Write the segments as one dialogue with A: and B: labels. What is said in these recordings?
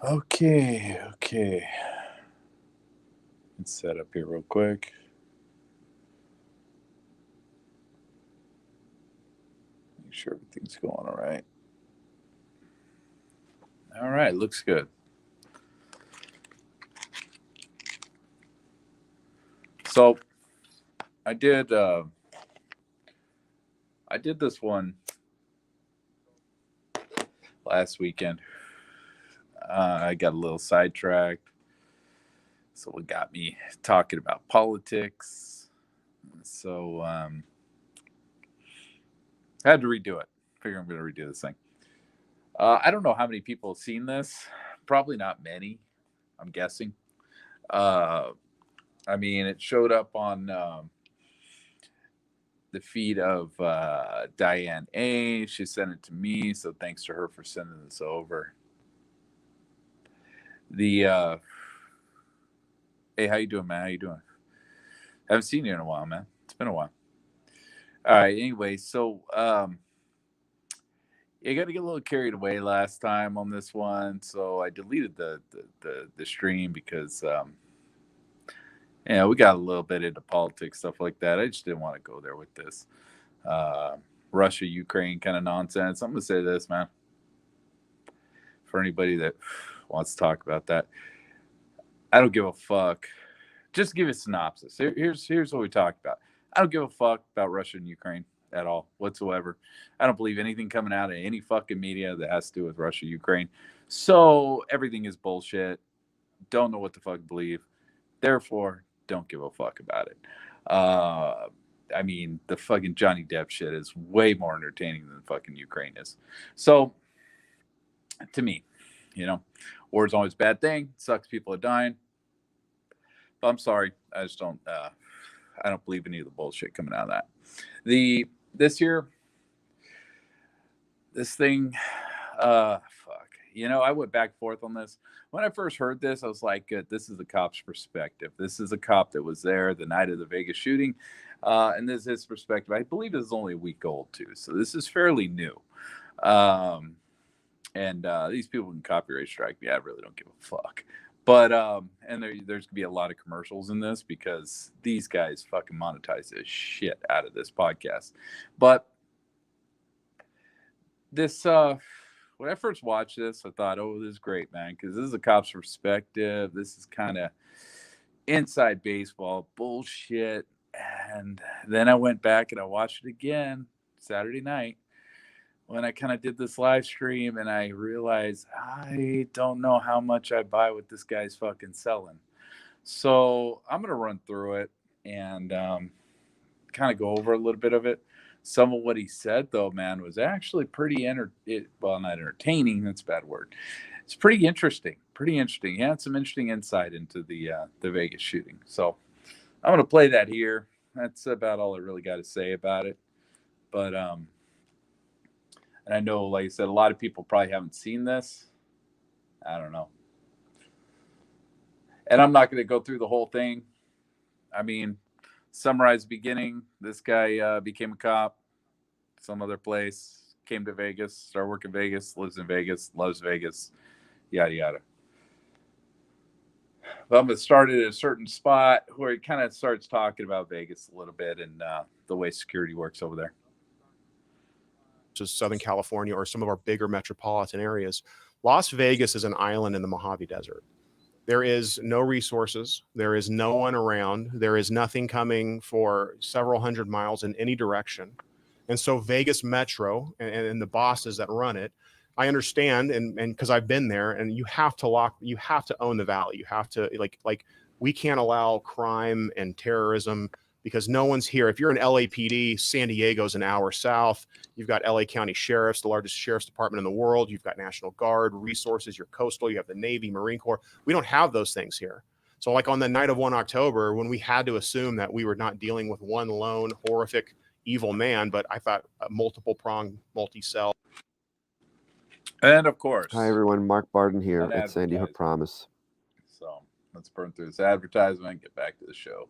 A: Okay. Let's set up here real quick. Make sure everything's going all right. All right, looks good. So I did. I did this one last weekend. I got a little sidetracked, so it got me talking about politics. So I had to redo it. Figure I'm going to redo this thing. I don't know how many people have seen this. Probably not many. I'm guessing. Uh, I mean, it showed up on the feed of Diane A. She sent it to me, so thanks to her for sending this over. The Hey, how you doing, man? How you doing? Haven't seen you in a while, man. It's been a while. All right. Anyway, so I got to get a little carried away last time on this one, so I deleted the stream because we got a little bit into politics stuff like that. I just didn't want to go there with this uh, Russia Ukraine kind of nonsense. I'm gonna say this, man, for anybody that wants to talk about that. I don't give a fuck. Just give a synopsis. Here's what we talked about. I don't give a fuck about Russia and Ukraine at all whatsoever. I don't believe anything coming out of any fucking media that has to do with Russia Ukraine. So everything is bullshit. Don't know what the fuck to believe. Therefore, don't give a fuck about it. Uh, I mean, the fucking Johnny Depp shit is way more entertaining than fucking Ukraine is. So, to me, you know, war is always a bad thing. It sucks. People are dying. But I'm sorry. I just don't. I don't believe any of the bullshit coming out of that. The this year, this thing, fuck. I went back and forth on this. When I first heard this, I was like, this is the cop's perspective. This is a cop that was there the night of the Vegas shooting. And this is his perspective. I believe it's only a week old, too. So this is fairly new. Um, and these people can copyright strike me. I really don't give a fuck. But and there's gonna be a lot of commercials in this because these guys fucking monetize the shit out of this podcast. But this when I first watched this, I thought, oh, this is great, man, because this is a cop's perspective. This is kind of inside baseball bullshit. And then I went back and I watched it again Saturday night when I kind of did this live stream and I realized I don't know how much I buy what this guy's fucking selling. So I'm going to run through it and kind of go over a little bit of it. Some of what he said, though, man, was actually pretty well, not entertaining. That's a bad word. It's pretty interesting. Pretty interesting. He had some interesting insight into the Vegas shooting. So I'm going to play that here. That's about all I really got to say about it. But and I know, like I said, a lot of people probably haven't seen this. I don't know. And I'm not going to go through the whole thing. I mean, summarize beginning. This guy became a cop, some other place, came to Vegas, started working in Vegas, lives in Vegas, loves Vegas, yada yada. But I'm going to start at a certain spot where he kind of starts talking about Vegas a little bit and the way security works over there.
B: To Southern California or some of our bigger metropolitan areas. Las Vegas is an island in the Mojave Desert. There is no resources. There is no one around. There is nothing coming for several hundred miles in any direction. And so Vegas Metro and the bosses that run it, I understand, and because I've been there, and you have to own the valley. You have to like we can't allow crime and terrorism because no one's here. If you're an LAPD, San Diego's an hour south. You've got LA County Sheriffs, the largest sheriff's department in the world. You've got National Guard, resources, you're coastal, you have the Navy, Marine Corps. We don't have those things here. So like on the night of 1 October, when we had to assume that we were not dealing with one lone, horrific, evil man, but I thought a multiple-pronged, multi-cell.
A: And of course,
C: hi everyone, Mark Barden here
A: an
C: at Sandy Hook Promise.
A: So let's burn through this advertisement and get back to the show.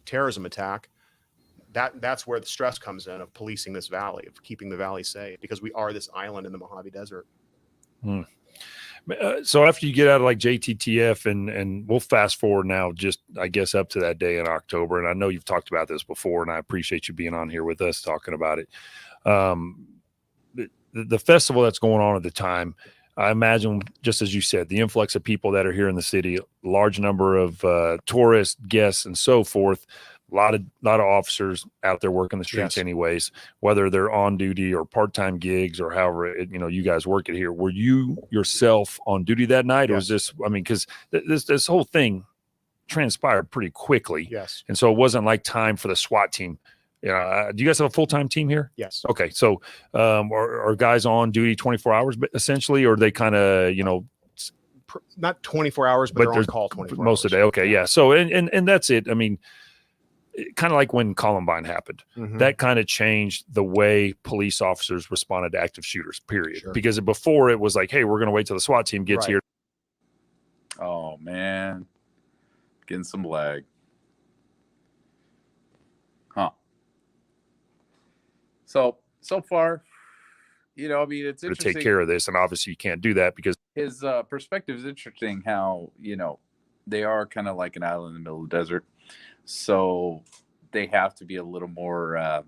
B: Terrorism attack, that's where the stress comes in of policing this valley, of keeping the valley safe, because we are this island in the Mojave Desert.
D: So after you get out of like JTTF, and we'll fast forward now, just I guess up to that day in October. And I know you've talked about this before, and I appreciate you being on here with us talking about it. The festival that's going on at the time, I imagine, just as you said, the influx of people that are here in the city, large number of tourists, guests, and so forth. A lot of officers out there working the streets,
B: Yes.
D: anyways, whether they're on duty or part-time gigs or however you guys work it here. Were you yourself on duty that night, or was this? I mean, because this whole thing transpired pretty quickly,
B: Yes.
D: and so it wasn't like time for the SWAT team. Do you guys have a full-time team here?
B: Yes.
D: Okay, so are guys on duty 24 hours essentially, or they kind of
B: Not 24 hours, but they're on call 24
D: most
B: hours.
D: of the day? Okay, yeah. So and that's it. I mean, kind of like when Columbine happened, that kind of changed the way police officers responded to active shooters, period.
B: Sure.
D: Because before it was like, hey, we're going to wait till the SWAT team gets here.
A: Oh man, getting some lag. Huh. So far, I mean, it's
D: To
A: interesting.
D: take care of this, and obviously you can't do that because
A: His perspective is interesting. How they are kind of like an island in the middle of the desert, so they have to be a little more, I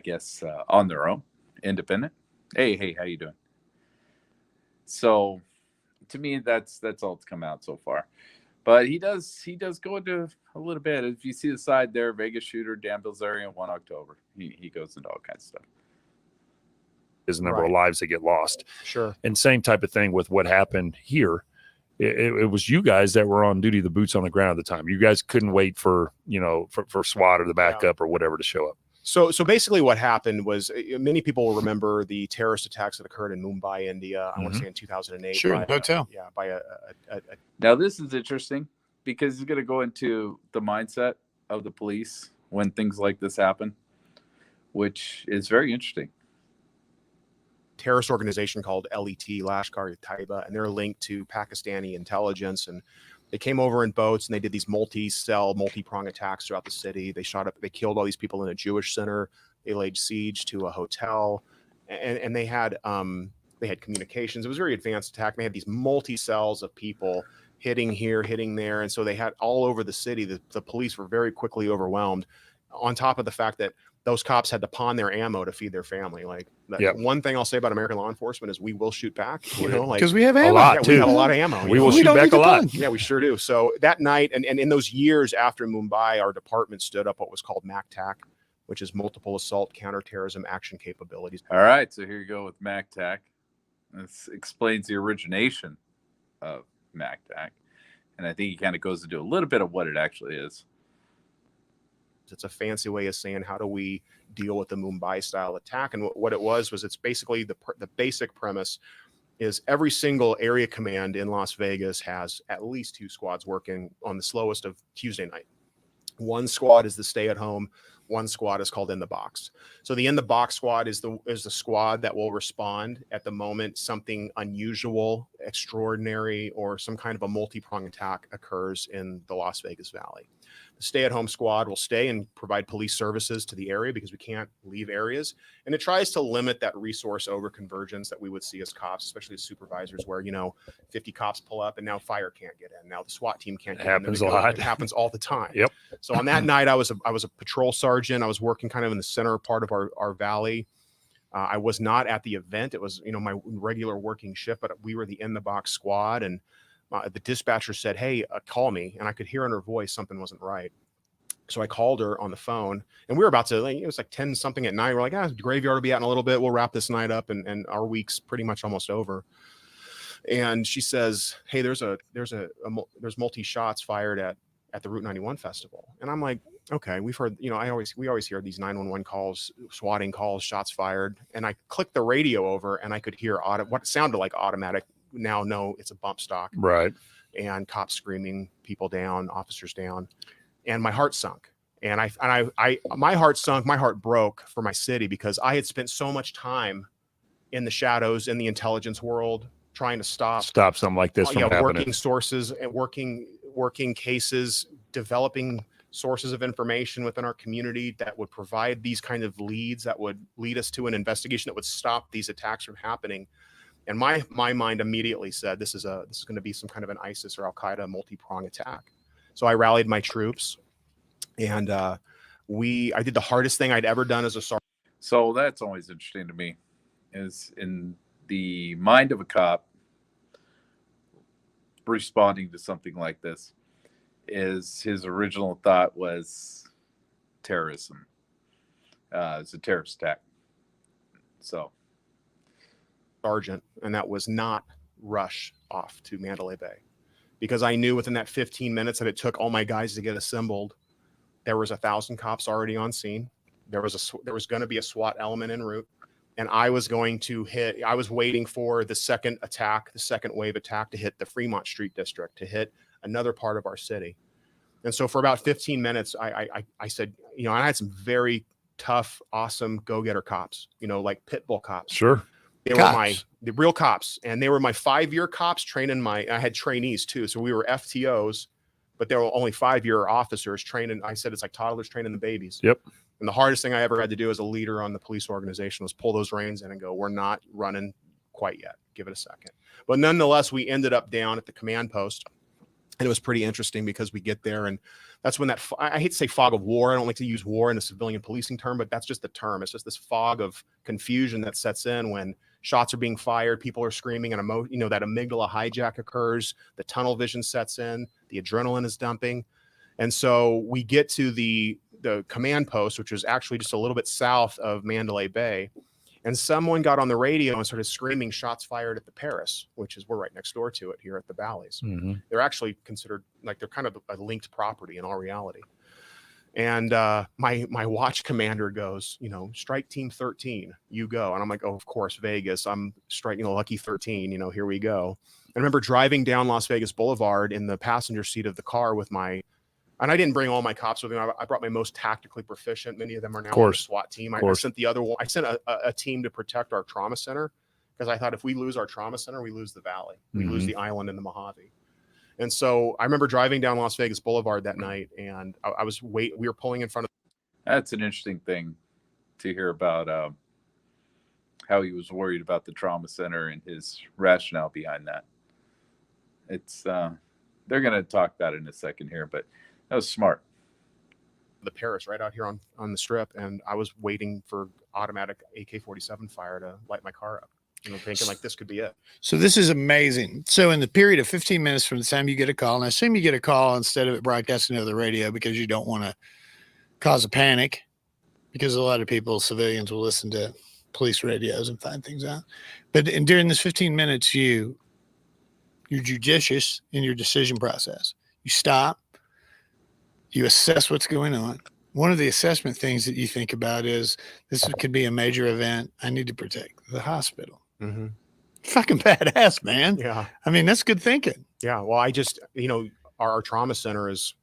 A: guess, on their own, independent. Hey, how you doing? So, to me, that's all that's come out so far. But he does go into a little bit. If you see the side there, Vegas shooter, Dan Bilzerian, 1 October. He goes into all kinds of stuff.
D: there's a number of lives that get lost.
B: Sure.
D: And same type of thing with what happened here. It was you guys that were on duty, the boots on the ground at the time. You guys couldn't wait for SWAT or the backup or whatever to show up.
B: So basically what happened was many people will remember the terrorist attacks that occurred in Mumbai, India, I want to say in 2008.
E: Sure,
B: by,
E: hotel.
B: By a
A: Now, this is interesting because he's going to go into the mindset of the police when things like this happen, which is very interesting.
B: terrorist organization called LET, Lashkar-e-Taiba, and they're linked to Pakistani intelligence. And they came over in boats and they did these multi-prong attacks throughout the city. They killed all these people in a Jewish center. They laid siege to a hotel, and they had communications. It was a very advanced attack. They had these multi-cells of people hitting here, hitting there. And so they had all over the city. The police were very quickly overwhelmed, on top of the fact that those cops had to pawn their ammo to feed their family. One thing I'll say about American law enforcement is we will shoot back,
E: because we have ammo.
D: A lot,
B: we
D: too.
B: have a lot of ammo.
D: We will shoot back a lot.
B: Yeah, we sure do. So that night, and in those years after Mumbai, our department stood up what was called MACTAC, which is Multiple Assault Counterterrorism Action Capabilities.
A: All right, so here you go with MACTAC. This explains the origination of MACTAC, and I think he kind of goes into a little bit of what it actually is.
B: It's a fancy way of saying, how do we deal with the Mumbai style attack? And what it was it's basically the basic premise is every single area command in Las Vegas has at least 2 squads working on the slowest of Tuesday night. One squad is the stay at home. One squad is called in the box. So the in the box squad is the squad that will respond at the moment something unusual, extraordinary, or some kind of a multi-pronged attack occurs in the Las Vegas Valley. The stay-at-home squad will stay and provide police services to the area because we can't leave areas. And it tries to limit that resource over convergence that we would see as cops, especially as supervisors, where 50 cops pull up and now fire can't get in. Now the SWAT team can't get in.
D: Happens a lot.
B: It happens all the time.
D: Yep.
B: So on that night, I was a patrol sergeant. I was working kind of in the center part of our valley. I was not at the event. It was my regular working shift, but we were the in the box squad, and the dispatcher said, "Hey, call me," and I could hear in her voice something wasn't right. So I called her on the phone, and we were about to. It was like 10 something at night. We're like, graveyard will be out in a little bit. We'll wrap this night up, and our week's pretty much almost over. And she says, "Hey, there's multi shots fired at the Route 91 festival," and I'm like, "Okay, we've heard. We always hear these 911 calls, swatting calls, shots fired." And I clicked the radio over, and I could hear what sounded like automatic. Now, no, it's a bump stock.
D: Right.
B: And cops screaming, people down, officers down. And my heart sunk. And my heart sunk, my heart broke for my city because I had spent so much time in the shadows, in the intelligence world, trying to stop
D: something like this from happening.
B: Working sources and working cases, developing sources of information within our community that would provide these kind of leads that would lead us to an investigation that would stop these attacks from happening. And my mind immediately said, this is going to be some kind of an ISIS or Al Qaeda multi-prong attack. So I rallied my troops, and I did the hardest thing I'd ever done as a sergeant.
A: So that's always interesting to me, is in the mind of a cop responding to something like this, is his original thought was terrorism. It's a terrorist attack. So,
B: sergeant, and that was not rush off to Mandalay Bay, because I knew within that 15 minutes that it took all my guys to get assembled, there was 1,000 cops already on scene. There was going to be a SWAT element en route, and I was waiting for the second wave attack to hit the Fremont Street district, to hit another part of our city. And so for about 15 minutes, I said, and I had some very tough, awesome go-getter cops, like pit bull cops.
D: Sure.
B: They were the real cops, and they were my 5-year cops training I had trainees too. So we were FTOs, but they were only 5-year officers training. I said, it's like toddlers training the babies.
D: Yep.
B: And the hardest thing I ever had to do as a leader on the police organization was pull those reins in and go, we're not running quite yet. Give it a second. But nonetheless, we ended up down at the command post. And it was pretty interesting because we get there, and that's when I hate to say fog of war. I don't like to use war in a civilian policing term, but that's just the term. It's just this fog of confusion that sets in when shots are being fired, people are screaming, and that amygdala hijack occurs. The tunnel vision sets in, the adrenaline is dumping. And so we get to the command post, which was actually just a little bit south of Mandalay Bay. And someone got on the radio and started screaming shots fired at the Paris, which we're right next door to it here at the Valleys.
D: Mm-hmm.
B: They're actually considered, like, they're kind of a linked property in all reality. And my watch commander goes, strike team 13, you go. And I'm like, oh, of course, Vegas. I'm striking lucky 13, here we go. I remember driving down Las Vegas Boulevard in the passenger seat of the car and I didn't bring all my cops with me. I brought my most tactically proficient. Many of them are now on the SWAT team. I sent I sent a team to protect our trauma center, because I thought if we lose our trauma center, we lose the valley. We lose the island and the Mojave. And so I remember driving down Las Vegas Boulevard that night, and we were pulling in front of.
A: That's an interesting thing to hear about, how he was worried about the trauma center and his rationale behind that. It's they're going to talk about it in a second here, but that was smart.
B: The Paris right out here on the strip, and I was waiting for automatic AK-47 fire to light my car up, thinking like this could be it.
E: So this is amazing. So in the period of 15 minutes from the time you get a call, and I assume you get a call instead of it broadcasting over the radio because you don't want to cause a panic, because a lot of civilians will listen to police radios and find things out. But during this 15 minutes, you're judicious in your decision process. You stop. You assess what's going on. One of the assessment things that you think about is this could be a major event. I need to protect the hospital.
B: Mm-hmm.
E: Fucking badass, man.
B: Yeah.
E: I mean, that's good thinking.
B: Yeah. Well, I just, our trauma center is,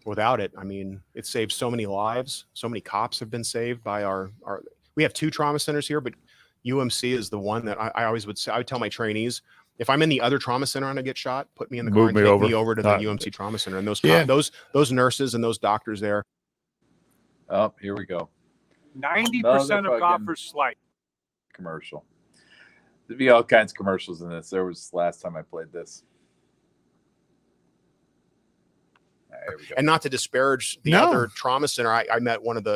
B: without it, I mean, it saved so many lives. So many cops have been saved by we have 2 trauma centers here, but UMC is the one that I always would say. I would tell my trainees, if I'm in the other trauma center and I get shot, put me in the car and take me over to the UMC trauma center. And those nurses and those doctors there.
A: Oh, here we go.
F: 90% of golfers slight.
A: Commercial. There'd be all kinds of commercials in this. There was last time I played this. There we go.
B: And not to disparage the other trauma center, I met one of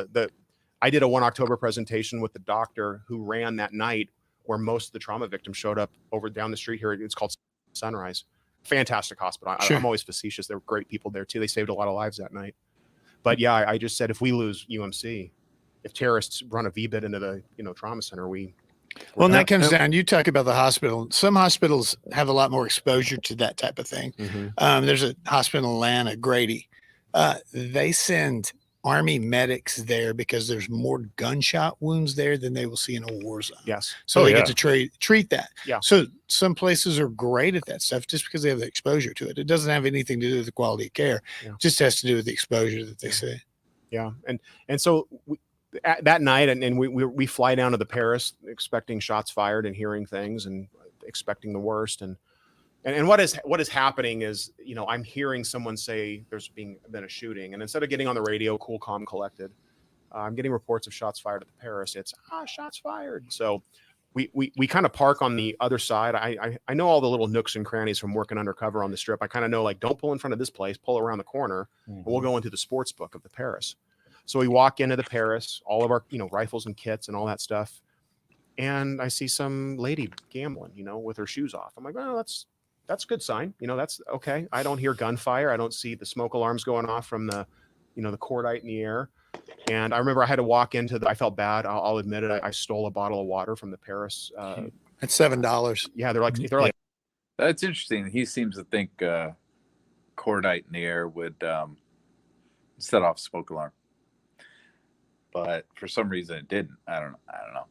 B: I did a 1 October presentation with the doctor who ran that night, where most of the trauma victims showed up down the street here. It's called Sunrise. Fantastic hospital.
E: Sure.
B: I'm always facetious. There were great people there too. They saved a lot of lives that night. But yeah, I just said, if we lose UMC, if terrorists run a VBIT into the trauma center,
E: and that comes down. You talk about the hospital. Some hospitals have a lot more exposure to that type of thing.
B: Mm-hmm.
E: There's a hospital in Atlanta, Grady. They send Army medics there because there's more gunshot wounds there than they will see in a war zone.
B: Yes.
E: So they get to treat that.
B: Yeah.
E: So some places are great at that stuff just because they have the exposure to it. It doesn't have anything to do with the quality of care.
B: Yeah.
E: It just has to do with the exposure that they see.
B: Yeah. And so that night, and we fly down to the Paris expecting shots fired and hearing things and expecting the worst. And And what is happening is, you know, I'm hearing someone say there's been a shooting, and instead of getting on the radio, cool, calm, collected, I'm getting reports of shots fired at the Paris. It's shots fired. So we kind of park on the other side. I know all the little nooks and crannies from working undercover on the Strip. I kind of know, like, don't pull in front of this place, pull around the corner, and we'll go into the sports book of the Paris. So we walk into the Paris, all of our, you know, rifles and kits and all that stuff. And I see some lady gambling, you know, with her shoes off. I'm like, well, that's a good sign. You know, that's okay. I don't hear gunfire. I don't see the smoke alarms going off from the, you know, the cordite in the air. And I remember I had to walk into I felt bad. I'll admit it. I stole a bottle of water from the Paris.
E: It's $7.
B: Yeah. They're like,
A: That's interesting. He seems to think cordite in the air would set off smoke alarm. But for some reason it didn't. I don't know.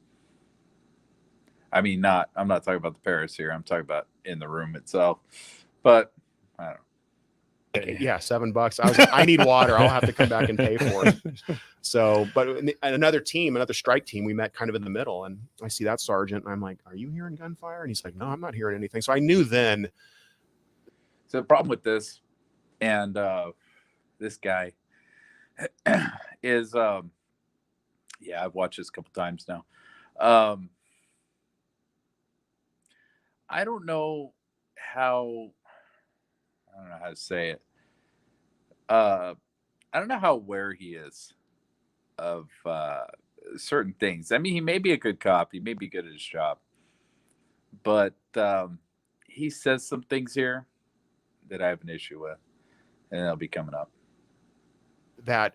A: I mean, I'm not talking about the Paris here. I'm talking about in the room itself. But I don't know.
B: Yeah, $7. I need water. I'll have to come back and pay for it. So, but another strike team, we met kind of in the middle, and I see that sergeant, and I'm like, "Are you hearing gunfire?" And he's like, "No, I'm not hearing anything." So I knew then.
A: So the problem with this, and this guy is, I've watched this a couple times now. I don't know how to say it. I don't know how aware he is of certain things. I mean, he may be a good cop. He may be good at his job. But he says some things here that I have an issue with. And they'll be coming up.
B: That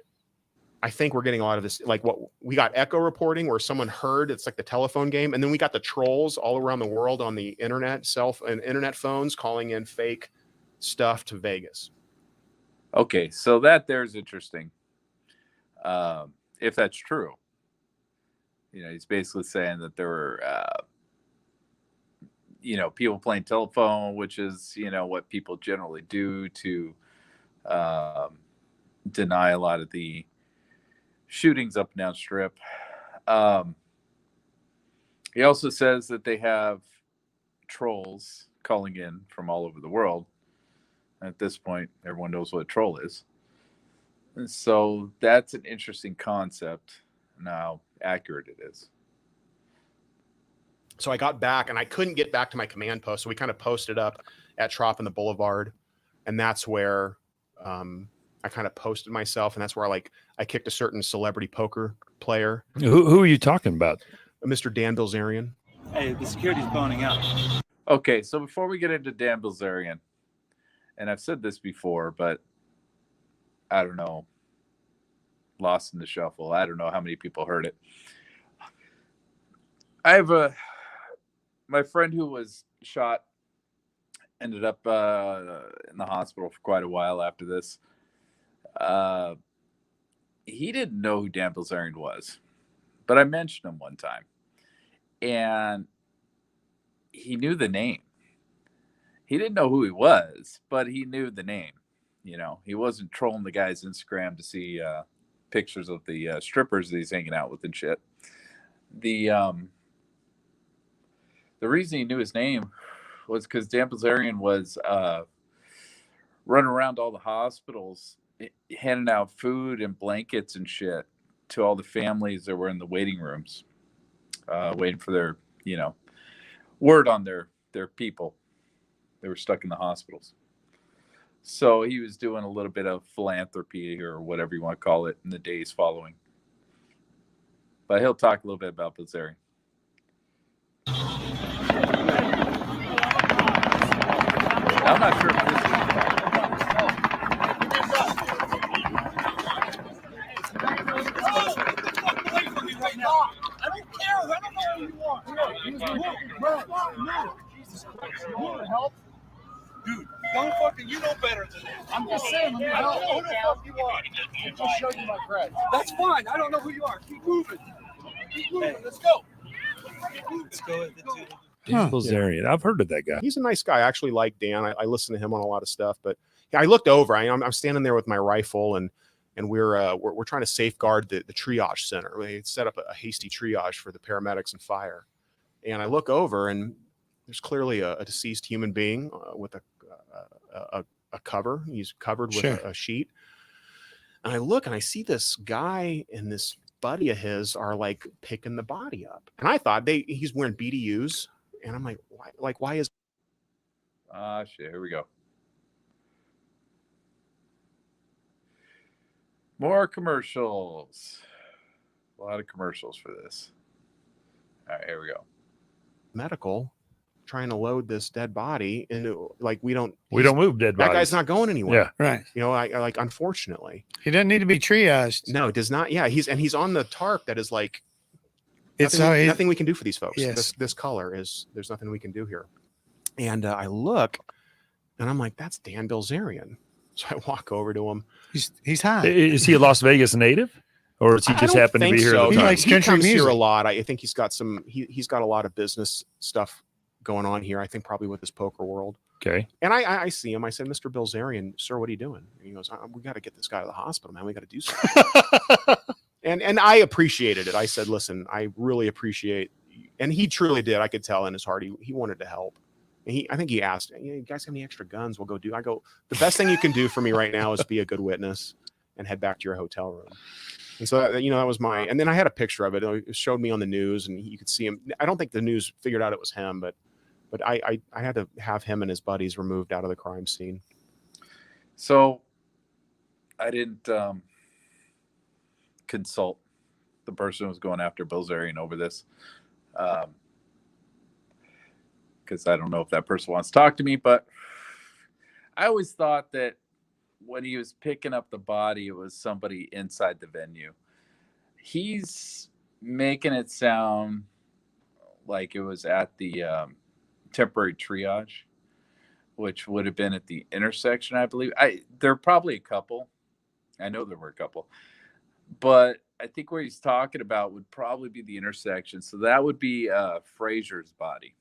B: I think we're getting a lot of this, like what we got echo reporting where someone heard, it's like the telephone game. And then we got the trolls all around the world on the internet, internet phones calling in fake stuff to Vegas.
A: Okay, so there's interesting. If that's true, you know, he's basically saying that there were, you know, people playing telephone, which is, you know, what people generally do to deny a lot of the shootings up and down Strip. He also says that they have trolls calling in from all over the world. At this point, everyone knows what a troll is. And so that's an interesting concept and how accurate it is.
B: So I got back and I couldn't get back to my command post. So we kind of posted up at Trop in the Boulevard. And that's where I kind of posted myself. And that's where I kicked a certain celebrity poker player.
D: Who are you talking about?
B: Mr. Dan Bilzerian.
G: Hey, the security's boning out.
A: Okay, so before we get into Dan Bilzerian, and I've said this before, but I don't know, lost in the shuffle. I don't know how many people heard it. I have my friend who was shot ended up in the hospital for quite a while after this. He didn't know who Dan Bilzerian was, but I mentioned him one time, and he knew the name. He didn't know who he was, but he knew the name. You know, he wasn't trolling the guy's Instagram to see pictures of the strippers that he's hanging out with and shit. The reason he knew his name was because Dan Bilzerian was running around all the hospitals, handing out food and blankets and shit to all the families that were in the waiting rooms, waiting for their, you know, word on their people. They were stuck in the hospitals. So he was doing a little bit of philanthropy or whatever you want to call it in the days following. But he'll talk a little bit about Bilzerian. I'm not sure if this is
G: I don't care. I don't know who you are. Jesus Christ. You want to help? Dude, don't fucking, you know better than that. I'm just saying, I don't know who the fuck you are. I just showed you my cred. That's fine. I don't know who you are. Keep moving. Keep moving. Let's go. Let's go.
D: Dan Bilzerian. I've heard of that guy.
B: He's a nice guy. I actually like Dan. I listen to him on a lot of stuff, but yeah, I looked over. I'm standing there with my rifle and we're trying to safeguard the triage center. We set up a hasty triage for the paramedics and fire. And I look over and There's clearly a deceased human being with a cover. He's covered with
E: Sure.
B: a sheet. And I look and I see this guy and this buddy of his are like picking the body up. And I thought he's wearing BDUs. And I'm like, why is
A: Shit, here we go. More commercials. A lot of commercials for this. All right, here we go.
B: medical trying to load this dead body into, like, we don't
D: move dead
B: that
D: bodies.
B: guy's not going anywhere.
D: Yeah.
E: Right.
B: You know, I like, unfortunately.
E: He doesn't need to be triaged.
B: No, it does not. Yeah, he's on the tarp that is like
E: It's
B: nothing we can do for these folks.
E: Yes.
B: This color is, there's nothing we can do here. And I look and I'm like, that's Dan Bilzerian. So I walk over to him.
E: he's high.
D: Is he a Las Vegas native, or does he
B: I
D: just
B: don't
D: happen to be
B: think
D: here?
B: so.
D: At the
E: He
D: time?
E: likes
B: He
E: country
B: comes here
E: music.
B: a lot. I think he's got he's got a lot of business stuff going on here. I think probably with his poker world.
D: Okay.
B: And I see him. I said, Mr. Bilzerian, sir, what are you doing? And he goes, we got to get this guy to the hospital, man. We got to do something. and I appreciated it. I said, listen, I really appreciate. And he truly did. I could tell in his heart he wanted to help. And I think he asked, you guys have any extra guns? We'll go do. I go, the best thing you can do for me right now is be a good witness and head back to your hotel room. And so, that was and then I had a picture of it. It showed me on the news and you could see him. I don't think the news figured out it was him, but I had to have him and his buddies removed out of the crime scene.
A: So I didn't consult the person who was going after Bilzerian over this. Because I don't know if that person wants to talk to me, but I always thought that when he was picking up the body, it was somebody inside the venue. He's making it sound like it was at the temporary triage, which would have been at the intersection, I believe. There are probably a couple. I know there were a couple. But I think where he's talking about would probably be the intersection. So that would be Fraser's body.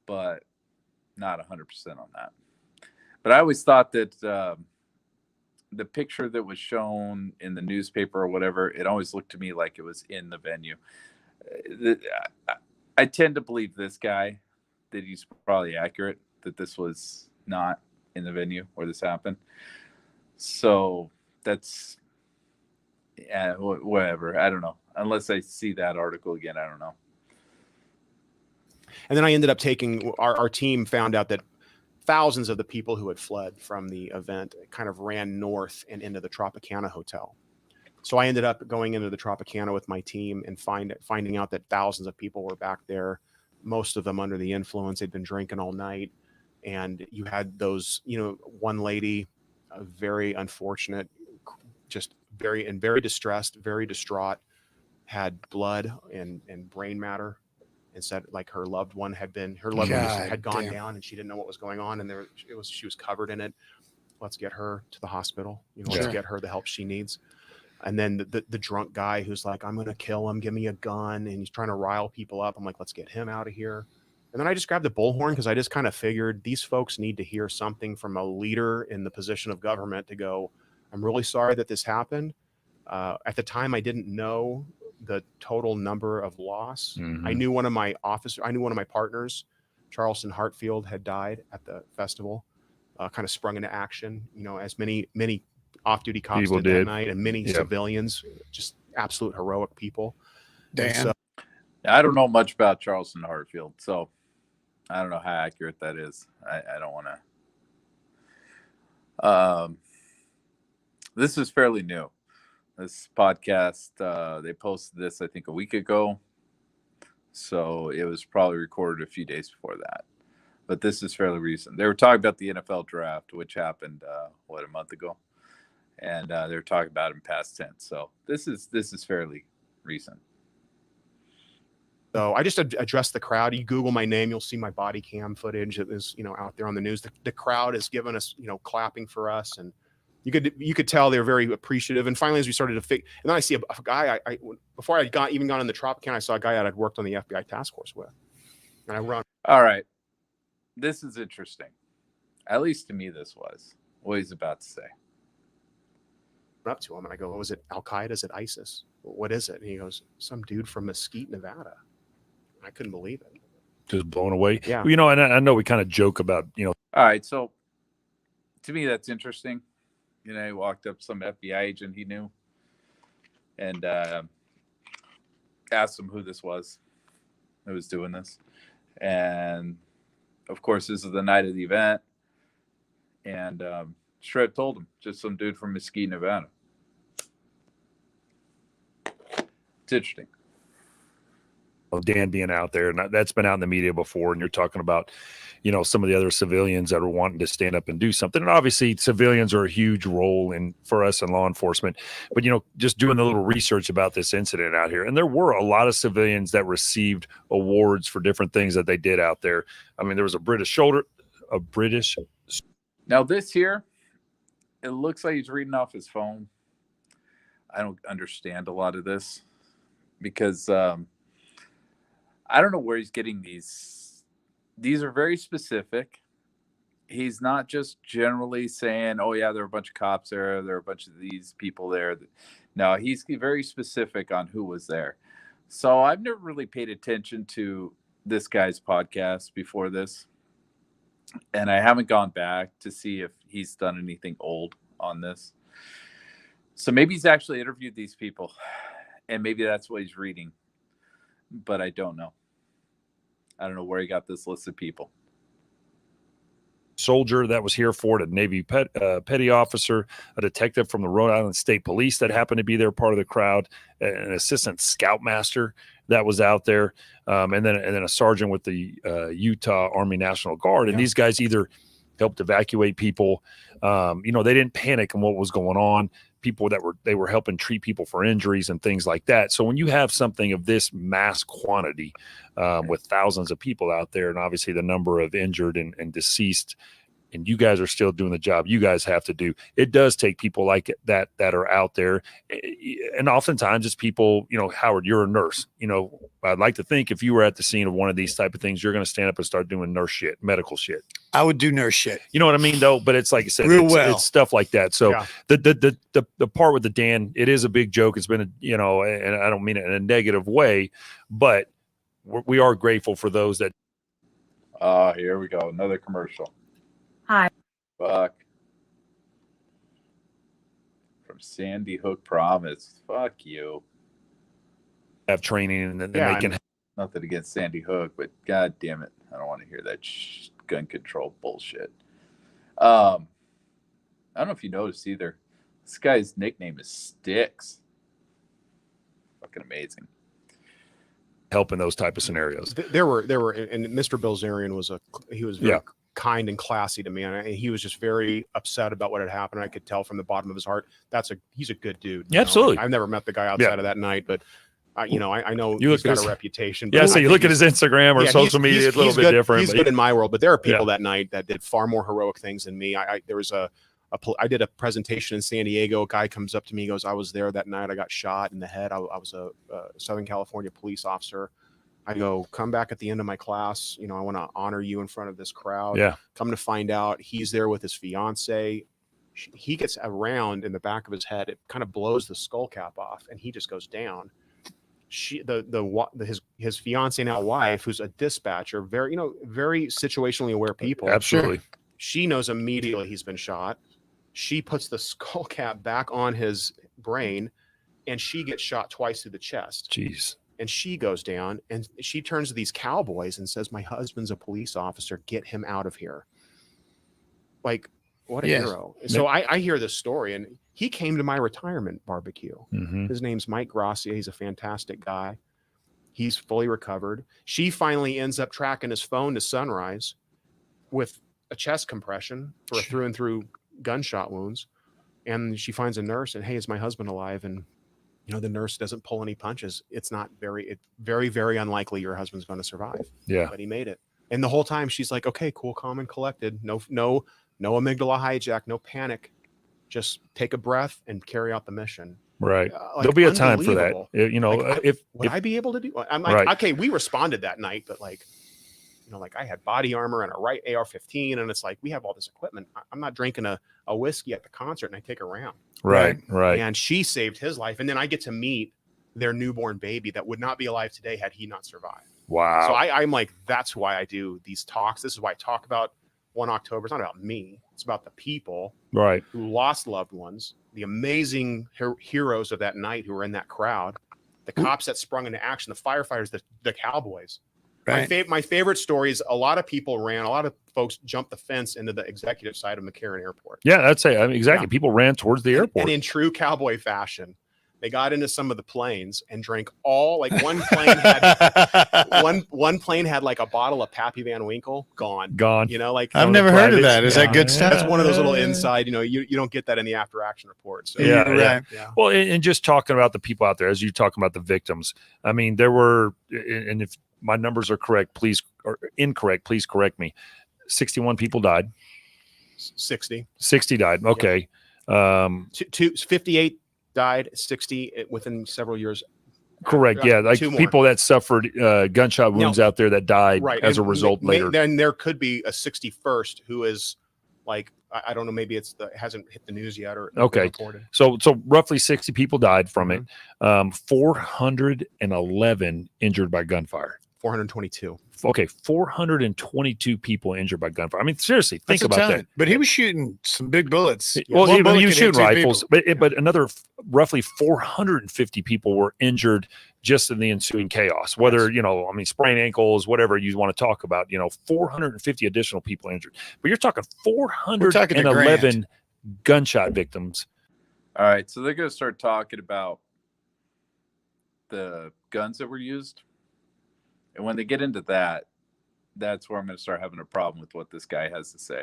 A: But not 100% on that. But I always thought that the picture that was shown in the newspaper or whatever, it always looked to me like it was in the venue. I tend to believe this guy, that he's probably accurate, that this was not in the venue where this happened. So that's, whatever. I don't know. Unless I see that article again, I don't know.
B: And then I ended up taking our team found out that thousands of the people who had fled from the event kind of ran north and into the Tropicana Hotel. So I ended up going into the Tropicana with my team and finding out that thousands of people were back there, most of them under the influence. They'd been drinking all night. And you had those, one lady, very unfortunate, just very distressed, very distraught, had blood and brain matter. And said like her loved one had gone down and she didn't know what was going on. And she was covered in it. Let's get her to the hospital. Let's get her the help she needs. And then the drunk guy who's like, I'm going to kill him. Give me a gun. And he's trying to rile people up. I'm like, let's get him out of here. And then I just grabbed the bullhorn because I just kind of figured these folks need to hear something from a leader in the position of government to go, I'm really sorry that this happened. At the time, I didn't know the total number of loss.
D: Mm-hmm.
B: I knew one of my partners, Charleston Hartfield, had died at the festival, kind of sprung into action, as many off-duty cops did that night, and many civilians, just absolute heroic people.
E: Dan.
B: So,
A: I don't know much about Charleston Hartfield, so I don't know how accurate that is. I don't want to. This is fairly new. This podcast, they posted this, I think, a week ago. So it was probably recorded a few days before that. But this is fairly recent. They were talking about the NFL draft, which happened, a month ago. And they were talking about it in past tense. So this is fairly recent.
B: So I just addressed the crowd. You Google my name, you'll see my body cam footage that is, out there on the news. The crowd has given us, clapping for us, and you could tell they were very appreciative. And finally, as we started to and then I see a guy. Before I even gone in the Tropicana, I saw a guy that I'd worked on the FBI task force with, and I run.
A: All right, this is interesting. At least to me, this was what he's about to say.
B: Up to him, and I go, "Oh, is it Al Qaeda? Is it ISIS? What is it?" And he goes, "Some dude from Mesquite, Nevada." I couldn't believe it.
D: just blown away.
B: Yeah.
D: Well, you know, and I know we kind of joke about, you know,
A: All right, so to me that's interesting. You know, he walked up to some FBI agent he knew and asked him who this was who was doing this. And of course, this is the night of the event. And Shred told him, just some dude from Mesquite, Nevada. It's interesting.
D: Dan being out there, and that's been out in the media before. And you're talking about, you know, some of the other civilians that are wanting to stand up and do something. And obviously, civilians are a huge role for us in law enforcement. But you know, just doing a little research about this incident out here, and there were a lot of civilians that received awards for different things that they did out there. I mean, there was a British.
A: Now this here, it looks like he's reading off his phone. I don't understand a lot of this because I don't know where he's getting these. These are very specific. He's not just generally saying, oh, yeah, there are a bunch of cops there. There are a bunch of these people there. No, he's very specific on who was there. So I've never really paid attention to this guy's podcast before this. And I haven't gone back to see if he's done anything old on this. So maybe he's actually interviewed these people. And maybe that's what he's reading. But I don't know. I don't know where he got this list of people.
D: Soldier that was here for it, a Navy petty officer, a detective from the Rhode Island State Police that happened to be there, part of the crowd, an assistant scoutmaster that was out there, and then a sergeant with the Utah Army National Guard. And these guys either helped evacuate people. You know, they didn't panic on what was going on. People that were helping treat people for injuries and things like that. So when you have something of this mass quantity with thousands of people out there, and obviously the number of injured and deceased, and you guys are still doing the job you guys have to do, it does take people like that are out there. And oftentimes it's people, you know, Howard, you're a nurse. You know, I'd like to think if you were at the scene of one of these type of things, you're going to stand up and start doing nurse shit, medical shit.
E: I would do nurse shit.
D: You know what I mean, though? But it's like I said, it's stuff like that. So the part with the Dan, it is a big joke. It's been, you know, and I don't mean it in a negative way, but we are grateful for those that.
A: Here we go. Another commercial.
H: Hi.
A: Fuck. From Sandy Hook Promise. Fuck you.
D: Have training and then they can.
A: Nothing against Sandy Hook, but god damn it, I don't want to hear that gun control bullshit. I don't know if you noticed either. This guy's nickname is Sticks. Fucking amazing.
D: Help in those type of scenarios.
B: There were, and Mr. Bilzerian was very kind and classy to me, and he was just very upset about what had happened. I could tell from the bottom of his heart. He's a good dude.
D: Yeah, absolutely.
B: I've never met the guy outside of that night, but I know
D: he's
B: got a reputation.
D: Yeah, so you look at his Instagram or social media, it's a little bit different.
B: He's good in my world, but there are people that night that did far more heroic things than me. I did a presentation in San Diego. A guy comes up to me, he goes, I was there that night. I got shot in the head. I was a Southern California police officer. I go, come back at the end of my class. You know, I want to honor you in front of this crowd. Yeah. Come to find out, he's there with his fiance. He gets a round in the back of his head. It kind of blows the skull cap off, and he just goes down. His fiance, now wife, who's a dispatcher, very situationally aware people.
D: Absolutely.
B: She knows immediately he's been shot. She puts the skull cap back on his brain, and she gets shot twice through the chest.
D: Jeez.
B: And she goes down, and she turns to these cowboys and says, my husband's a police officer. Get him out of here. Like, what a hero. So I hear this story, and he came to my retirement barbecue. Mm-hmm. His name's Mike Gracia. He's a fantastic guy. He's fully recovered. She finally ends up tracking his phone to Sunrise with a chest compression for a through and through gunshot wounds. And she finds a nurse, and, hey, is my husband alive? And the nurse doesn't pull any punches. It's very, very unlikely your husband's going to survive.
D: Yeah.
B: But he made it. And the whole time she's like, okay, cool, calm and collected. No amygdala hijack, no panic. Just take a breath and carry out the mission.
D: Right. There'll be a time for that.
B: Would I be able to do? I'm like, okay, we responded that night, but I had body armor and a right AR-15, and it's like, we have all this equipment. I'm not drinking a whiskey at the concert and I take a round.
D: Right.
B: And she saved his life. And then I get to meet their newborn baby that would not be alive today had he not survived.
D: Wow.
B: So I'm like, that's why I do these talks. This is why I talk about 1 October. It's not about me. It's about the people
D: Right.
B: who lost loved ones, the amazing heroes of that night who were in that crowd, the cops that sprung into action, the firefighters, the cowboys.
E: Right.
B: My favorite story is a lot of people ran, a lot of folks jumped the fence into the executive side of McCarran Airport.
D: Yeah, that's it. I mean, exactly.
B: Yeah.
D: People ran towards the airport.
B: And in true cowboy fashion, they got into some of the planes and drank all, like one plane had one plane had like a bottle of Pappy Van Winkle
D: Gone.
B: You know, like
E: I've never heard of that. Is that good stuff?
B: that's one of those little inside, you know, you don't get that in the after action report. So
D: Yeah,
E: right.
B: yeah.
D: Well, and just talking about the people out there, as you talking about the victims, I mean, there were, and if my numbers are correct, please, or incorrect, please correct me. 61 people died.
B: 60
D: died. Okay.
B: 58 died, 60 within several years.
D: Correct. Yeah. Like
B: Two more.
D: people that suffered gunshot wounds out there that died as a result later.
B: Then there could be a 61st who is like, I don't know, maybe it hasn't hit the news yet or
D: Okay.
B: reported.
D: So roughly 60 people died from it. 411 injured by gunfire.
B: 422.
D: Okay, 422 people injured by gunfire. I mean, seriously, think
E: That's a
D: about
E: ton.
D: that.
E: But he was shooting some big bullets.
D: Well,
E: One
D: he
E: bullet
D: was
E: could hit
D: shooting
E: two
D: rifles,
E: people.
D: but another roughly 450 people were injured just in the ensuing chaos. Whether, you know, I mean, sprained ankles, whatever you want to talk about, you know, 450 additional people injured. But you're talking
E: We're talking a
D: 411 gunshot victims.
A: All right, so they're going to start talking about the guns that were used. And when they get into that, that's where I'm going to start having a problem with what this guy has to say.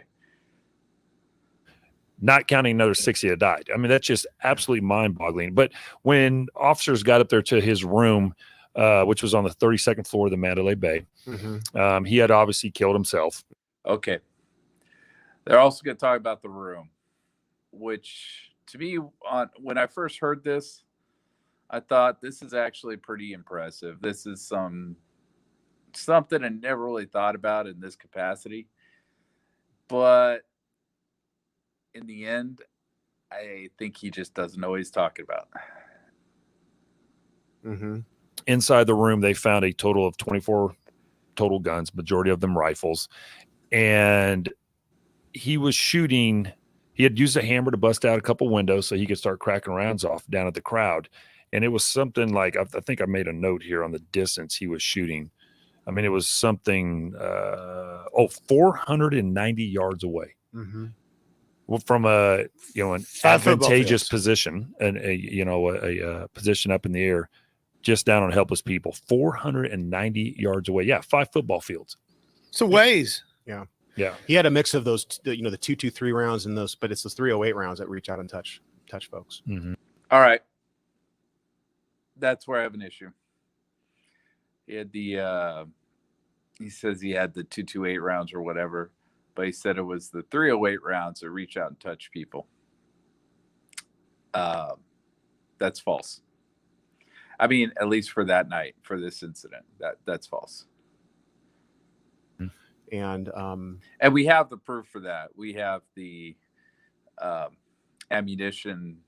D: Not counting another 60 that died. I mean, that's just absolutely mind-boggling. But when officers got up there to his room, which was on the 32nd floor of the Mandalay Bay, he had obviously killed himself.
A: Okay. They're also going to talk about the room, which to me, when I first heard this, I thought this is actually pretty impressive. This is something I never really thought about in this capacity. But in the end, I think he just doesn't know what he's talking about.
D: Inside the room, they found a total of 24 total guns, majority of them rifles. And he was shooting. He had used a hammer to bust out a couple windows so he could start cracking rounds off down at the crowd. And it was something like, I think I made a note here on the distance he was shooting. I mean, it was something, 490 yards away. Well, from an advantageous position and a position up in the air, just down on helpless people, 490 yards away. Yeah. 5 football fields.
E: Some ways.
B: Yeah.
D: Yeah.
B: He had a mix of those, the 223 rounds and those, but it's those 308 rounds that reach out and touch folks.
A: All right. That's where I have an issue. He had he says he had the 228 rounds or whatever, but he said it was the 308 rounds that reach out and touch people. That's false. I mean, at least for that night, for this incident, that's false.
B: And
A: we have the proof for that. We have the ammunition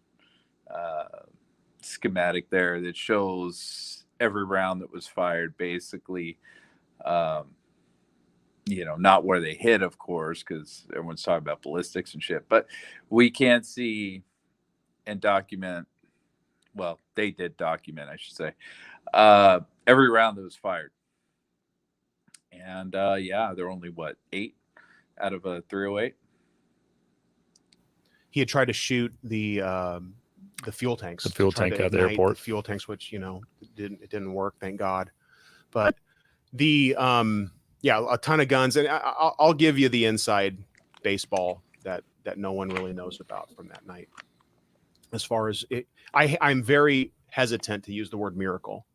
A: schematic there that shows every round that was fired, basically. Not where they hit, of course, because everyone's talking about ballistics and shit, but we can see and document. Well, they did document, I should say, every round that was fired. And they're only 8 out of a 308.
B: he had tried to shoot the fuel tanks.
D: The fuel tank at the airport.
B: The fuel tanks, which it didn't work, thank God. But a ton of guns, and I'll give you the inside baseball that no one really knows about from that night. As far as it, I'm very hesitant to use the word miracle,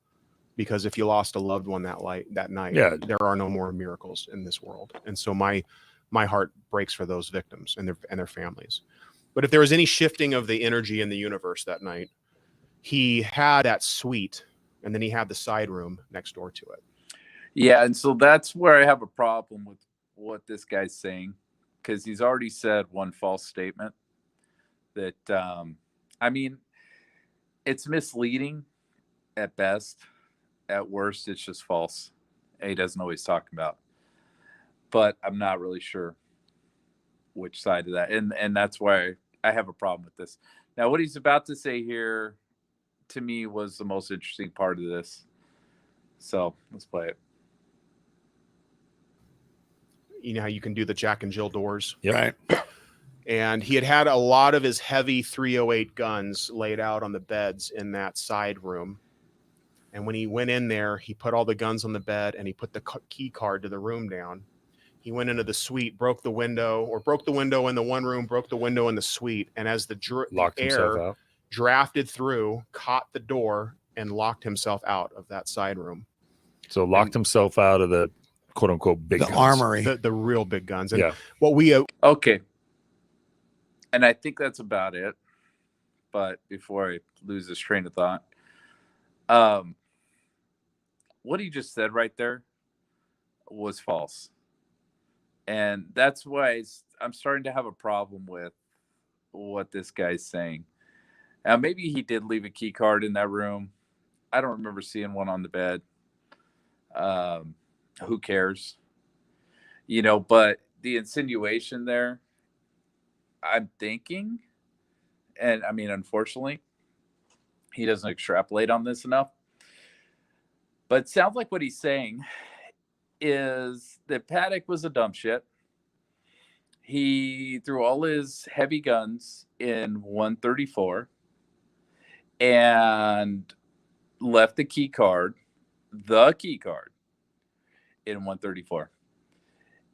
B: because if you lost a loved one that night, there are no more miracles in this world. And so my heart breaks for those victims and their families. But if there was any shifting of the energy in the universe that night, he had that suite, and then he had the side room next door to it.
A: Yeah, and so that's where I have a problem with what this guy's saying, because he's already said one false statement that, it's misleading at best. At worst, it's just false. he doesn't always talk about. But I'm not really sure which side of that. And that's why I have a problem with this. Now, what he's about to say here, to me, was the most interesting part of this. So let's play it.
B: You know how you can do the Jack and Jill doors?
D: Yep.
E: Right.
B: And he had a lot of his heavy 308 guns laid out on the beds in that side room. And when he went in there, he put all the guns on the bed and he put the key card to the room down. He went into the suite, broke the window in the one room, broke the window in the suite. And as the
D: Locked himself
B: air
D: out.
B: drafted through, caught the door and locked himself out of that side room.
D: So locked himself out of the quote unquote big
E: The
D: guns.
E: armory.
B: The real big guns. And
D: Yeah.
B: what we
A: Okay. And I think that's about it. But before I lose this train of thought, what he just said right there was false. And that's why I'm starting to have a problem with what this guy's saying. Now, maybe he did leave a key card in that room. I don't remember seeing one on the bed. Who cares? You know, but the insinuation there, I'm thinking, and I mean, unfortunately, he doesn't extrapolate on this enough. But it sounds like what he's saying is that Paddock was a dumb shit. He threw all his heavy guns in 134 and left the key card in 134.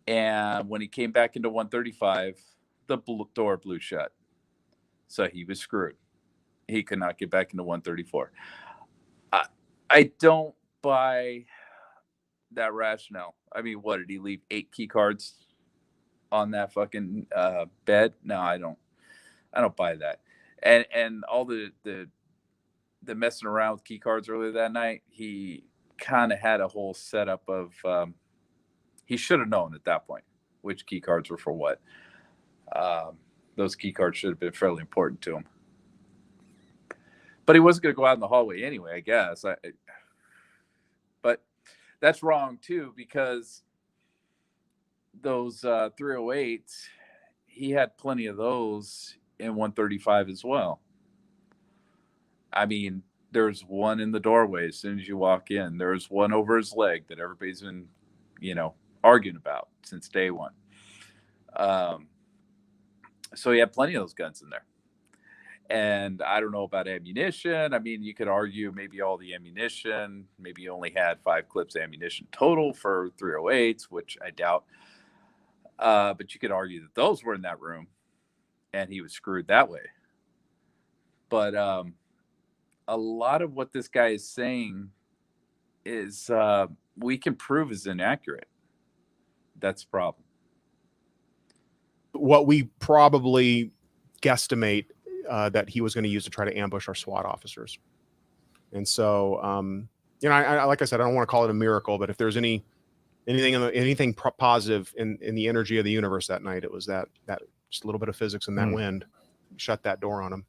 A: And when he came back into 135, the door blew shut. So he was screwed. He could not get back into 134. I don't buy that rationale. I mean, what, did he leave 8 key cards on that fucking bed? No, I don't buy that. And all the messing around with key cards earlier that night, he kind of had a whole setup of he should have known at that point which key cards were for what. Those key cards should have been fairly important to him. But he wasn't going to go out in the hallway anyway, I guess. But that's wrong, too, because those 308s, he had plenty of those in 135 as well. I mean, there's one in the doorway as soon as you walk in. There's one over his leg that everybody's been, arguing about since day one. So he had plenty of those guns in there. And I don't know about ammunition. I mean, you could argue maybe all the ammunition, maybe you only had 5 clips of ammunition total for 308s, which I doubt. But you could argue that those were in that room and he was screwed that way. But a lot of what this guy is saying is we can prove is inaccurate. That's the problem.
B: What we probably guesstimate that he was going to use to try to ambush our SWAT officers. And so, I like I said, I don't want to call it a miracle, but if there's anything positive in the energy of the universe that night, it was that just a little bit of physics and that wind shut that door on him.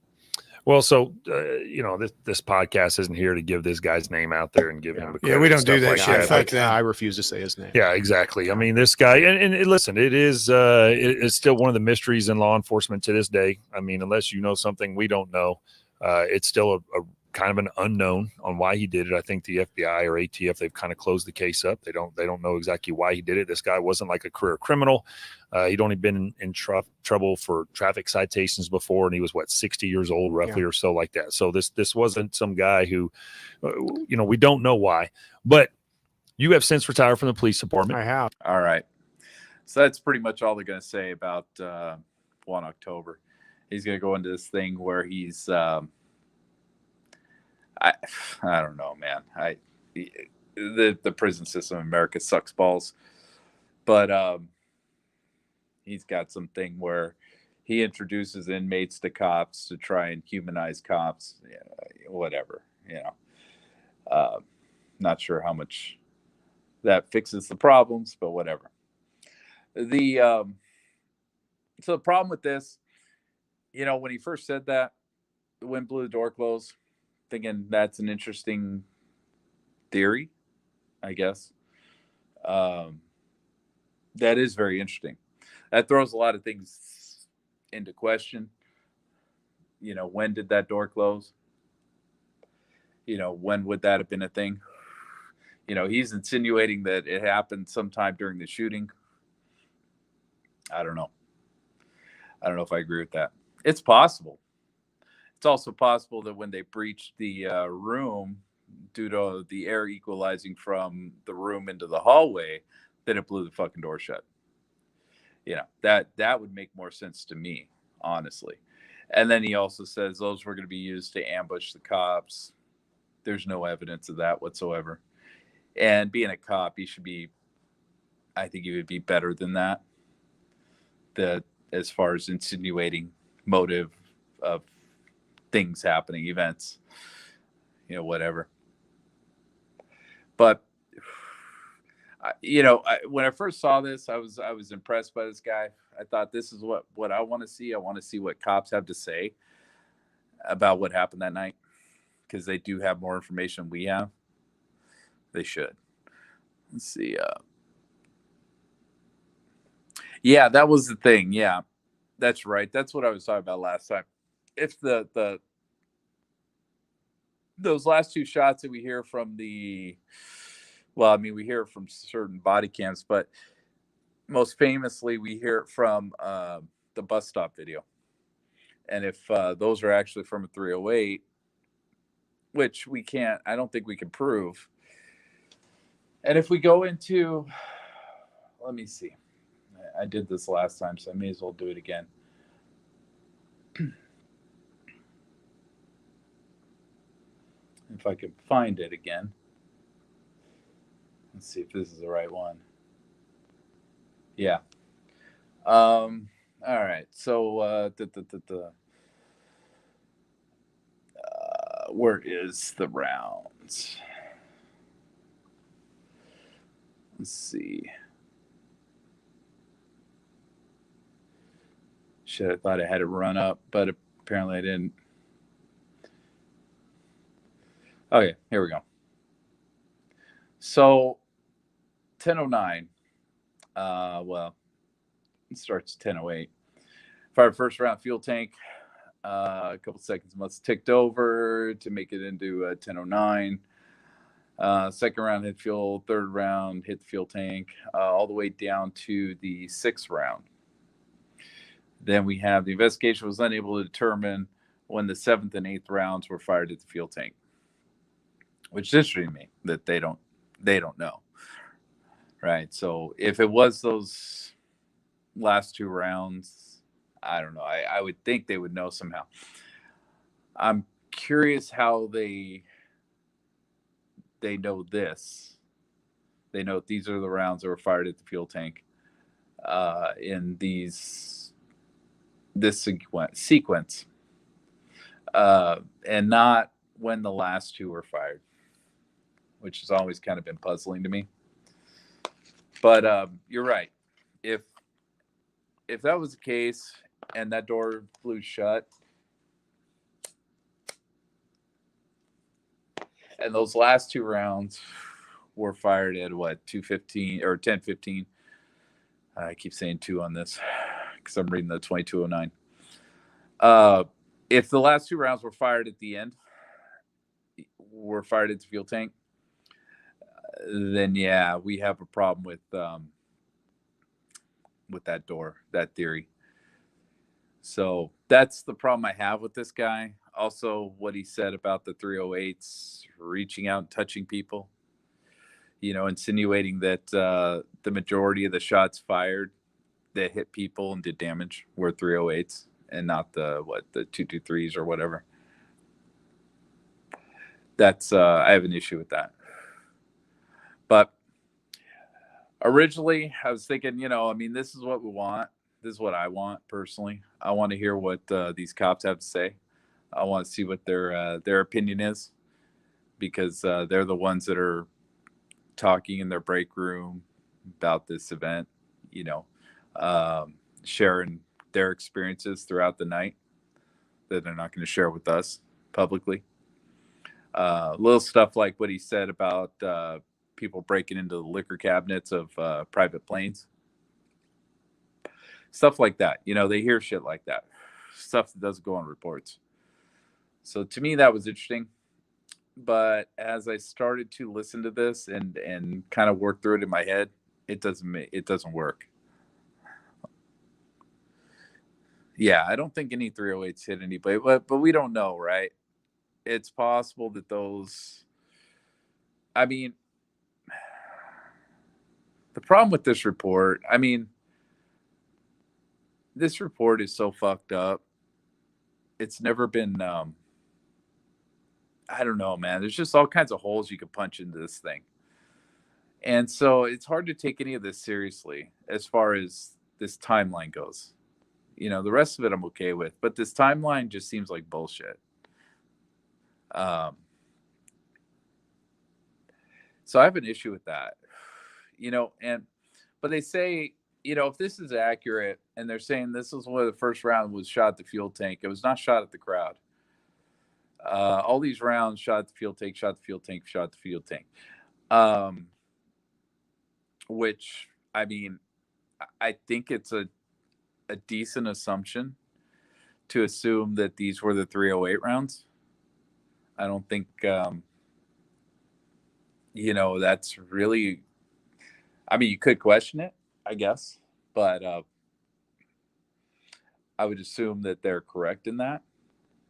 D: Well, so this podcast isn't here to give this guy's name out there and give him.
E: Yeah, we don't do that shit. Fuck that.
B: I refuse to say his name.
D: Yeah, exactly. I mean, this guy, and listen, it's still one of the mysteries in law enforcement to this day. I mean, unless you know something we don't know, it's still a kind of an unknown on why he did it. I think the FBI or ATF, they've kind of closed the case up. They don't know exactly why he did it. This guy wasn't like a career criminal. He'd only been in trouble for traffic citations before, and he was 60 years old roughly or so like that. So this wasn't some guy who, we don't know why. But you have since retired from the police department.
B: I have.
A: All right. So that's pretty much all they're going to say about 1 October. He's going to go into this thing where he's I don't know, man. The prison system in America sucks balls, but he's got something where he introduces inmates to cops to try and humanize cops. Whatever, Not sure how much that fixes the problems, but whatever. So the problem with this, when he first said that, the wind blew the door closed. Thinking that's an interesting theory, I guess. That is very interesting. That throws a lot of things into question. You know, when did that door close? You know, when would that have been a thing? You know, he's insinuating that it happened sometime during the shooting. I don't know. I don't know if I agree with that. It's possible. It's also possible that when they breached the room, due to the air equalizing from the room into the hallway, that it blew the fucking door shut. You know, that would make more sense to me, honestly. And then he also says those were going to be used to ambush the cops. There's no evidence of that whatsoever. And being a cop, he should be, I think he would be better than that. That as far as insinuating motive of things happening, events, you know, whatever. But you know, when I first saw this, I was impressed by this guy. I thought this is what I want to see. I want to see what cops have to say about what happened that night, because they do have more information than we have. They should. Let's see. Yeah, that was the thing. Yeah, that's right. That's what I was talking about last time. If those last two shots that we hear from we hear it from certain body cams, but most famously, we hear it from the bus stop video. And if those are actually from a 308, which I don't think we can prove. And if we go into, let me see. I did this last time, so I may as well do it again. If I can find it again. Let's see if this is the right one. Yeah. All right. So where is the rounds? Let's see. Shit, I thought I had it run up, but apparently I didn't. Okay, here we go. So 10:09. Well, it starts 10:08. Fired first round fuel tank. A couple seconds must ticked over to make it into 10:09. Second round hit fuel. Third round hit the fuel tank. All the way down to the sixth round. Then we have the investigation was unable to determine when the seventh and eighth rounds were fired at the fuel tank, which is interesting to me that they don't know. Right. So if it was those last two rounds, I don't know. I would think they would know somehow. I'm curious how they know this. They know these are the rounds that were fired at the fuel tank in this sequence, and not when the last two were fired, which has always kind of been puzzling to me. But you're right. If that was the case and that door flew shut, and those last two rounds were fired at what, 2:15 or 10:15? I keep saying 2 on this because I'm reading the 2209. If the last two rounds were fired at the end, were fired at the fuel tank, then yeah, we have a problem with that door, that theory. So that's the problem I have with this guy. Also, what he said about the 308s reaching out and touching people, you know, insinuating that the majority of the shots fired that hit people and did damage were 308s and not the 223s or whatever. That's I have an issue with that. But originally I was thinking, you know, I mean, this is what we want. This is what I want personally. I want to hear what these cops have to say. I want to see what their opinion is, because they're the ones that are talking in their break room about this event, you know, sharing their experiences throughout the night that they're not going to share with us publicly. Little stuff like what he said about people breaking into the liquor cabinets of private planes. Stuff like that. You know, they hear shit like that. Stuff that doesn't go on reports. So to me, that was interesting. But as I started to listen to this and kind of work through it in my head, it doesn't work. Yeah, I don't think any 308s hit anybody, but we don't know, right? It's possible that those. I mean, the problem with this report, I mean, this report is so fucked up. It's never been. I don't know, man. There's just all kinds of holes you could punch into this thing. And so it's hard to take any of this seriously as far as this timeline goes. You know, the rest of it I'm okay with, but this timeline just seems like bullshit. So I have an issue with that, you know, but they say, you know, if this is accurate and they're saying this is where the first round was shot at the fuel tank, it was not shot at the crowd. All these rounds shot at the fuel tank, shot at the fuel tank, shot at the fuel tank. Which, I mean, I think it's a decent assumption to assume that these were the 308 rounds. I don't think, you know, that's really, I mean, you could question it, I guess, but I would assume that they're correct in that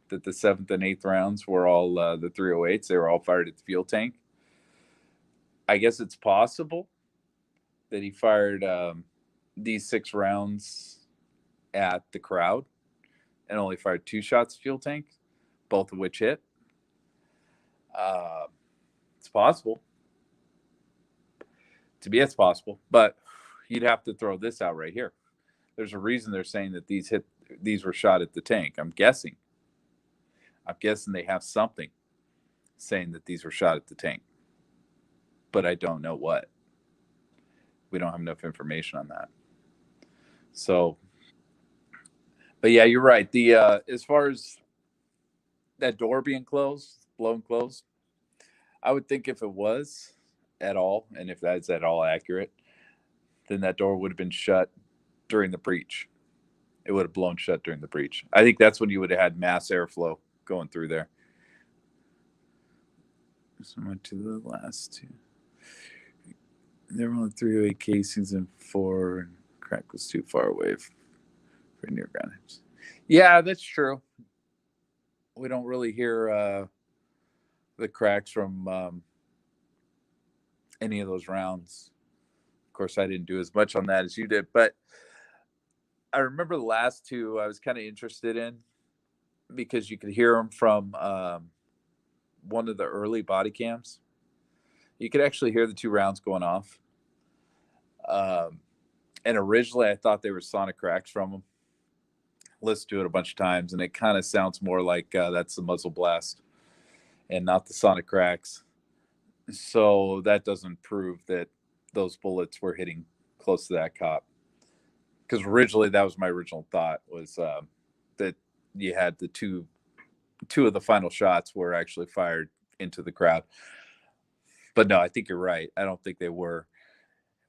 A: the 7th and 8th rounds were all the 308s. They were all fired at the fuel tank. I guess it's possible that he fired these 6 rounds at the crowd and only fired 2 shots at fuel tank, both of which hit. It's possible. To me, it's possible, but you'd have to throw this out right here. There's a reason they're saying that these were shot at the tank. I'm guessing they have something saying that these were shot at the tank, but I don't know what. We don't have enough information on that. So, but yeah, you're right. The as far as that door being blown closed, I would think if it was at all, and if that's at all accurate, then that door would have been shut during the breach. It would have blown shut during the breach. I think that's when you would have had mass airflow going through there. So I went to the last 2. There were only 308 casings and 4, and crack was too far away for near ground hits. Yeah, that's true. We don't really hear the cracks from any of those rounds. Of course, I didn't do as much on that as you did, but I remember the last 2 I was kind of interested in because you could hear them from one of the early body cams. You could actually hear the 2 rounds going off. And originally I thought they were sonic cracks from them. Listened to it a bunch of times, and it kind of sounds more like that's the muzzle blast and not the sonic cracks. So that doesn't prove that those bullets were hitting close to that cop. Because originally that was my original thought, was that you had the two of the final shots were actually fired into the crowd. But no, I think you're right. I don't think they were.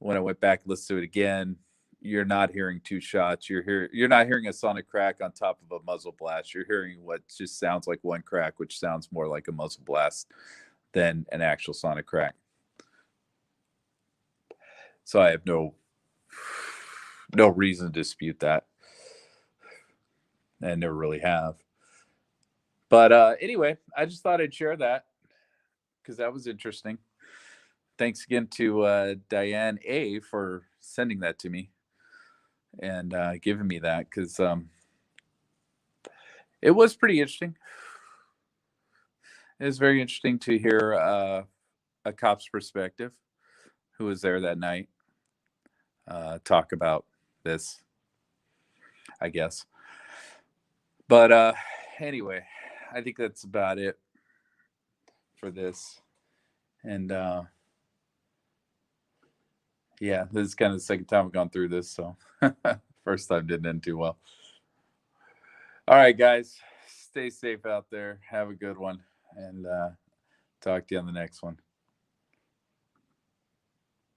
A: When I went back and listened to it again, you're not hearing 2 shots. You're not hearing a sonic crack on top of a muzzle blast. You're hearing what just sounds like one crack, which sounds more like a muzzle blast than an actual sonic crack. So I have no reason to dispute that. I never really have. But anyway, I just thought I'd share that because that was interesting. Thanks again to Diane A for sending that to me and giving me that, because it was pretty interesting. It was very interesting to hear a cop's perspective who was there that night talk about this, I guess. But anyway, I think that's about it for this. And yeah, this is kind of the second time I've gone through this, so first time didn't end too well. All right, guys, stay safe out there. Have a good one, and talk to you on the next one.